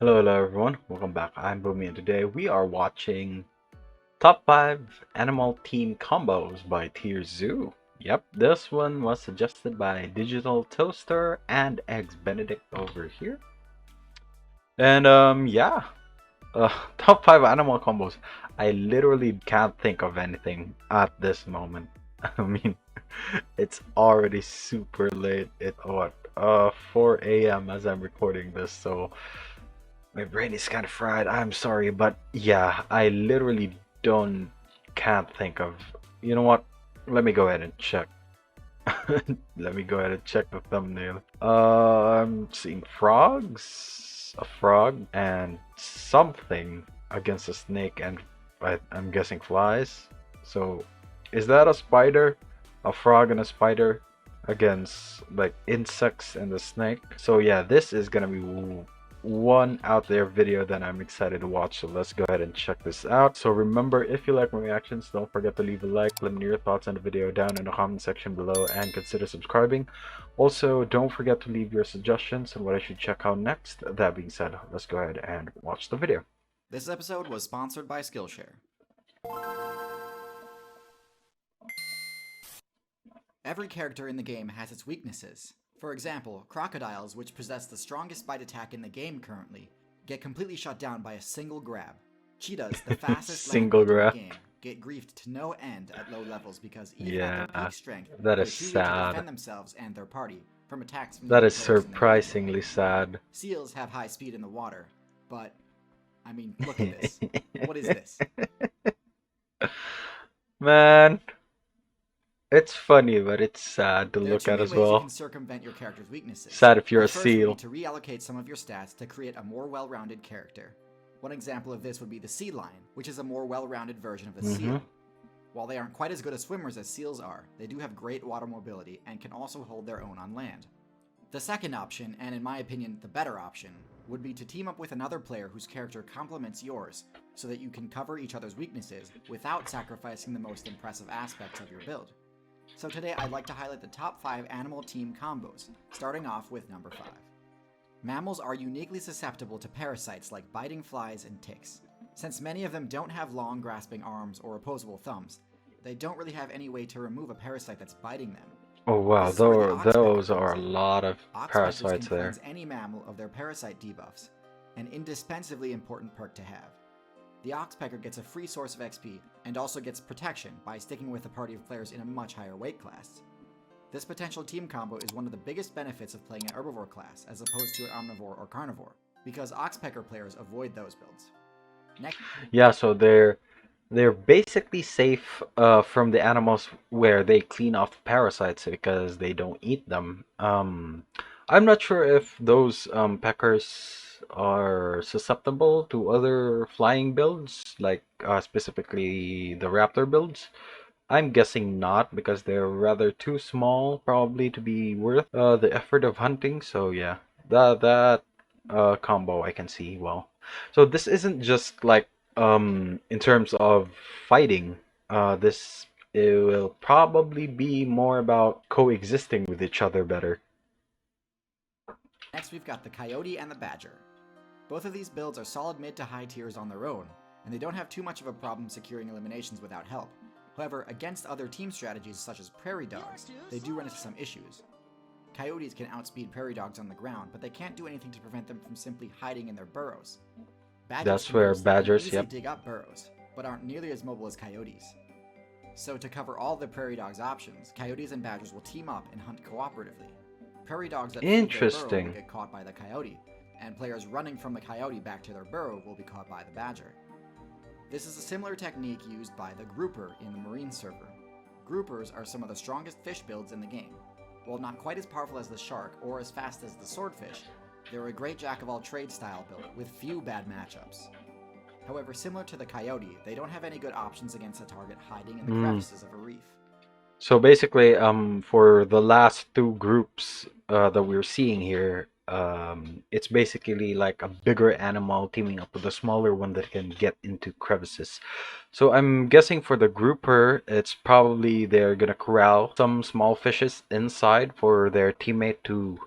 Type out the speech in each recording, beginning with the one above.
Hello everyone, welcome back. I'm Bumi and today we are watching Top 5 Animal Team Combos by TierZoo. Yep, this one was suggested by Digital Toaster and Eggs Benedict over here. And yeah, Top 5 Animal Combos. I literally can't think of anything at this moment. I mean, it's already super late. It's what, 4 a.m. as I'm recording this, so my brain is kind of fried. I'm sorry, but yeah, I literally can't think of. You know what? Let me go ahead and check. Let me go ahead and check the thumbnail. I'm seeing frogs, a frog, and something against a snake, and I'm guessing flies. So, is that a spider? A frog and a spider against like insects and the snake? So yeah, this is gonna be one out there video that I'm excited to watch, so let's go ahead and check this out. So remember, if you like my reactions, don't forget to leave a like, let me know your thoughts on the video down in the comment section below, and consider subscribing. Also, don't forget to leave your suggestions on what I should check out next. That being said, let's go ahead and watch the video. This episode was sponsored by Skillshare. Every character in the game has its weaknesses. For example, crocodiles, which possess the strongest bite attack in the game currently, get completely shut down by a single grab. Cheetahs, the fastest Single grab in the game, get griefed to no end at low levels because even Yeah, at their peak strength, that they're is too weak to sad. defend themselves and their party from attacks from the That other is players in the game. surprisingly sad. Seals have high speed in the water, but, I mean, look at this. What is this? Man, it's funny, but it's sad to There are look two at main as ways you well. can circumvent your character's weaknesses. Sad if you're The a first would be seal. to reallocate some of your stats to create a more well-rounded character. One example of this would be the sea lion, which is a more well-rounded version of a seal. While they aren't quite as good as swimmers as seals are, they do have great water mobility and can also hold their own on land. The second option, and in my opinion the better option, would be to team up with another player whose character complements yours, so that you can cover each other's weaknesses without sacrificing the most impressive aspects of your build. So today I'd like to highlight the top 5 animal team combos, starting off with number 5. Mammals are uniquely susceptible to parasites like biting flies and ticks. Since many of them don't have long grasping arms or opposable thumbs, they don't really have any way to remove a parasite that's biting them. Oh wow, This is where the those oxpecker are a comes in. lot of Oxpeckers parasites can there. cleanse any mammal of their parasite debuffs, an indispensably important perk to have. The Oxpecker gets a free source of XP, and also gets protection by sticking with a party of players in a much higher weight class. This potential team combo is one of the biggest benefits of playing an herbivore class as opposed to an omnivore or carnivore, because Oxpecker players avoid those builds. Next, Yeah, so they're basically safe from the animals where they clean off parasites because they don't eat them. I'm not sure if those peckers are susceptible to other flying builds, like specifically the raptor builds. I'm guessing not because they're rather too small probably to be worth the effort of hunting. So yeah, that combo I can see well. So this isn't just like in terms of fighting. This it will probably be more about coexisting with each other better. next we've got the Coyote and the Badger. Both of these builds are solid mid to high tiers on their own, and they don't have too much of a problem securing eliminations without help. However, against other team strategies such as prairie dogs, they do run into some issues. Coyotes can outspeed prairie dogs on the ground, but they can't do anything to prevent them from simply hiding in their burrows. That's where badgers, easily yep. dig up burrows, but aren't nearly as mobile as coyotes. So to cover all the prairie dogs' options, coyotes and badgers will team up and hunt cooperatively. Prairie dogs that flee their burrow Interesting. will get caught by the coyote, and players running from the coyote back to their burrow will be caught by the badger. This is a similar technique used by the grouper in the marine server. Groupers are some of the strongest fish builds in the game. While not quite as powerful as the shark or as fast as the swordfish, they're a great jack-of-all-trades style build with few bad matchups. However, similar to the coyote, they don't have any good options against a target hiding in the crevices of a reef. So basically, for the last two groups that we're seeing here, it's basically like a bigger animal teaming up with a smaller one that can get into crevices. So I'm guessing for the grouper, it's probably they're gonna corral some small fishes inside for their teammate to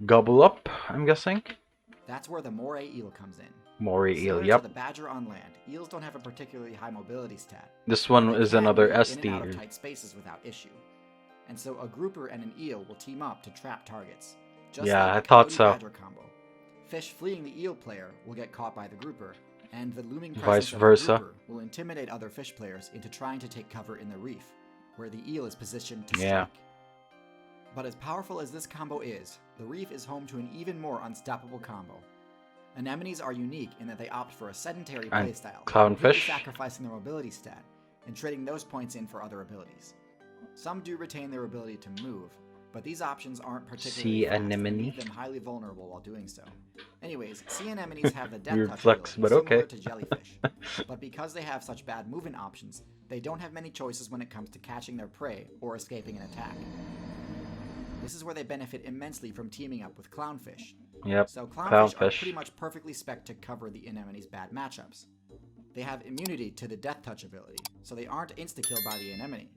gobble up, I'm guessing. That's where the moray eel comes in. Moray eel, Similar yep. to the badger on land, eels don't have a particularly high mobility stat. This one They is can another move S in and out of tier. tight spaces without issue. And so a grouper and an eel will team up to trap targets. Just Yeah, like I the thought so. coyote-badger combo. Fish fleeing the eel player will get caught by the grouper, and the looming Vice presence of versa. the grouper will intimidate other fish players into trying to take cover in the reef, where the eel is positioned to strike. Yeah. But as powerful as this combo is, the reef is home to an even more unstoppable combo. Anemones are unique in that they opt for a sedentary And playstyle, clownfish. completely sacrificing their mobility stat and trading those points in for other abilities. Some do retain their ability to move, but these options aren't particularly Sea fast and anemone. leave them highly vulnerable while doing so. Anyways, sea anemones have the death Weird touch flex, ability but similar okay. to jellyfish, but because they have such bad movement options, they don't have many choices when it comes to catching their prey or escaping an attack. This is where they benefit immensely from teaming up with clownfish. Yep. So clownfish are Clownfish. pretty much perfectly spec'd to cover the anemone's bad matchups. They have immunity to the death touch ability, so they aren't insta-killed by the anemone.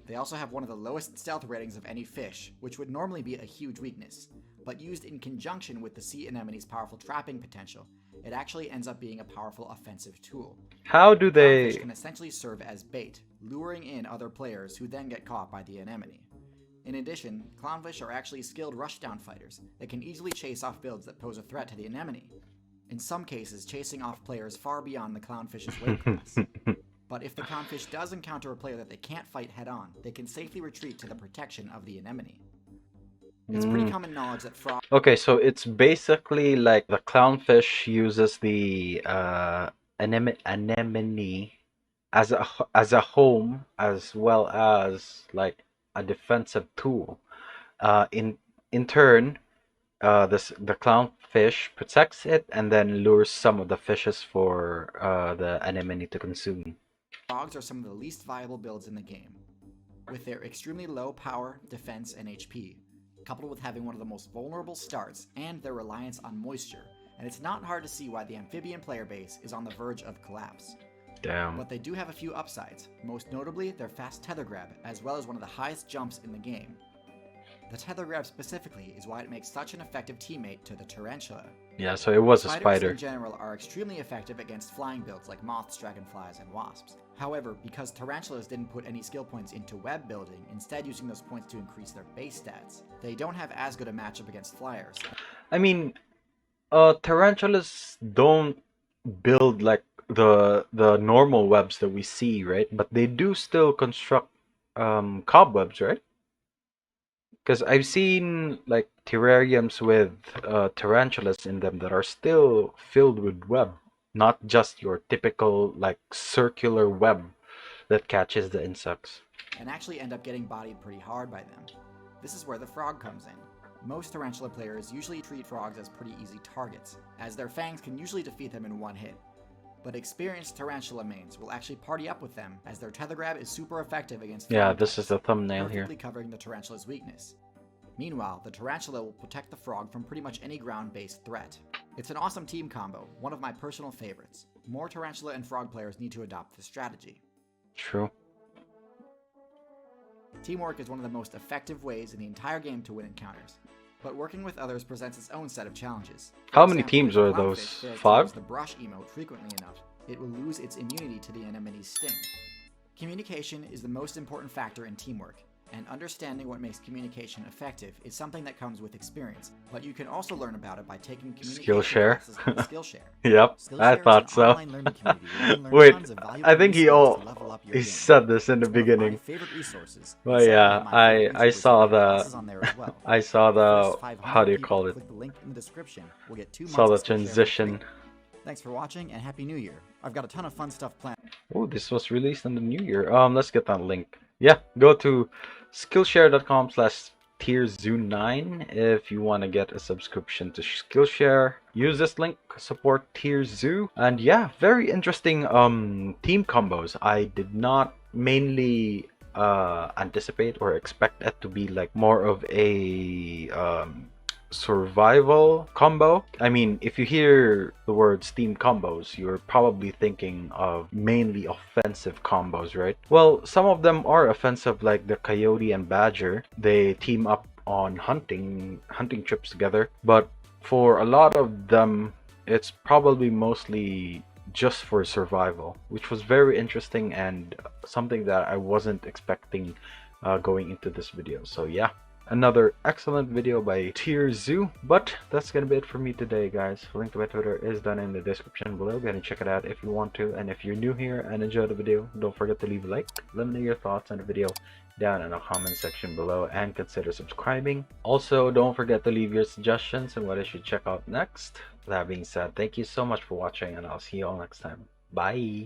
They also have one of the lowest stealth ratings of any fish, which would normally be a huge weakness, but used in conjunction with the sea anemone's powerful trapping potential, it actually ends up being a powerful offensive tool. How do Clownfish they... can essentially serve as bait, luring in other players who then get caught by the anemone. In addition, clownfish are actually skilled rushdown fighters that can easily chase off builds that pose a threat to the anemone, in some cases chasing off players far beyond the clownfish's weight class. But if the clownfish does encounter a player that they can't fight head-on, they can safely retreat to the protection of the anemone. It's pretty common knowledge that frogs... Okay, so it's basically like the clownfish uses the anemone as a home as well as like a defensive tool. In turn, the clownfish protects it and then lures some of the fishes for the anemone to consume. Frogs are some of the least viable builds in the game. With their extremely low power, defense, and HP, coupled with having one of the most vulnerable starts and their reliance on moisture, and it's not hard to see why the amphibian player base is on the verge of collapse. Damn. But they do have a few upsides, most notably their fast tether grab, as well as one of the highest jumps in the game. The tether grab specifically is why it makes such an effective teammate to the tarantula. Yeah, so it was a Spiders spider. in general are extremely effective against flying builds like moths, dragonflies, and wasps. However, because tarantulas didn't put any skill points into web building, instead using those points to increase their base stats, they don't have as good a matchup against flyers. I mean, tarantulas don't build like the normal webs that we see, right? But they do still construct cobwebs, right? Because I've seen like terrariums with tarantulas in them that are still filled with web, not just your typical like circular web that catches the insects. And actually end up getting bodied pretty hard by them. This is where the frog comes in. Most tarantula players usually treat frogs as pretty easy targets, as their fangs can usually defeat them in one hit. But experienced tarantula mains will actually party up with them, as their tether grab is super effective against Yeah, frog this is types, the thumbnail here. perfectly covering the tarantula's weakness. Meanwhile, the tarantula will protect the frog from pretty much any ground-based threat. It's an awesome team combo, one of my personal favorites. More tarantula and frog players need to adopt this strategy. True. Teamwork is one of the most effective ways in the entire game to win encounters, but working with others presents its own set of challenges. How For many example, teams if are clownfish those? fails to 5? use the brush emote frequently enough, it will lose its immunity to the anemone's sting. Communication is the most important factor in teamwork, and understanding what makes communication effective is something that comes with experience, but you can also learn about it by taking communication Skillshare. classes on Skillshare. Yep, Skillshare I is thought an so. online learning community where you can learn Wait, tons of valuable I think new he skills to level up your he game. said this in the It's one of my beginning. favorite resources. Well, and yeah, several of my favorite I resources saw have the classes on there as well. I saw the First 500 how do you people call to it? click the link in the description will get 2 months Saw the of Skillshare for free. transition. Thanks for watching and Happy New Year. I've got a ton of fun stuff planned. Oh, this was released in the new year. Let's get that link. Yeah, go to skillshare.com/TierZoo9 if you want to get a subscription to Skillshare. Use this link, support TierZoo, and yeah, very interesting team combos. I did not mainly anticipate or expect it to be like more of a survival combo. I mean, if you hear the words team combos, you're probably thinking of mainly offensive combos, right? Well, some of them are offensive, like the coyote and badger. They team up on hunting trips together, but For a lot of them, it's probably mostly just for survival, which was very interesting and something that I wasn't expecting going into this video. So yeah, another excellent video by TierZoo. But that's gonna be it for me today, guys. Link to my Twitter is down in the description below. Go ahead and check it out if you want to. And if you're new here and enjoyed the video, don't forget to leave a like. Let me know your thoughts on the video down in the comment section below, and consider subscribing. Also, don't forget to leave your suggestions on what I should check out next. That being said, thank you so much for watching, and I'll see you all next time. Bye.